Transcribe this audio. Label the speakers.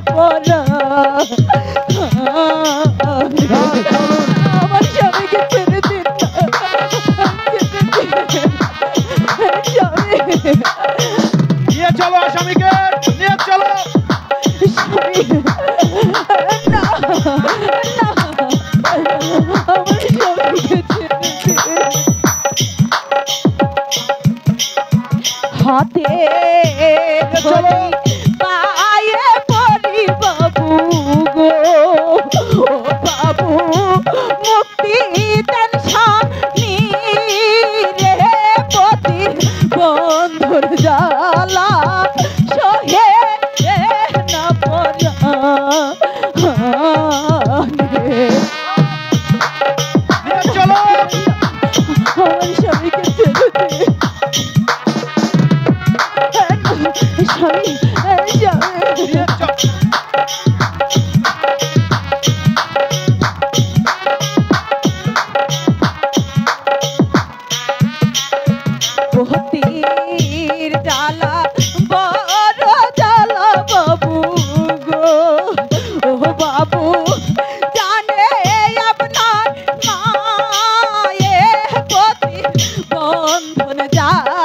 Speaker 1: পরা আমার স্বামীকে ছেড়ে দিন স্বামী
Speaker 2: নিয়ে চলো স্বামীকে নিয়ে চলো
Speaker 1: স্বামী না না আমার স্বামীকে ছেড়ে দিন হাতে
Speaker 2: চলো
Speaker 1: পায়ে পড়ি বাবু গো ও বাবু মুক্তি দেন স্বামী রে পতি বন্ধুর জ্বালা সহে না পরা
Speaker 2: নিয়ে চলো
Speaker 1: আমার স্বামীকে ছেড়ে দে স্বামী স্বামী
Speaker 2: নিয়ে চলো
Speaker 1: বহুতির জ্বালা বড় জ্বালা বাবু গো ও বাবু জানে আপনার মায়ে পতি বন্ধন জ্বালা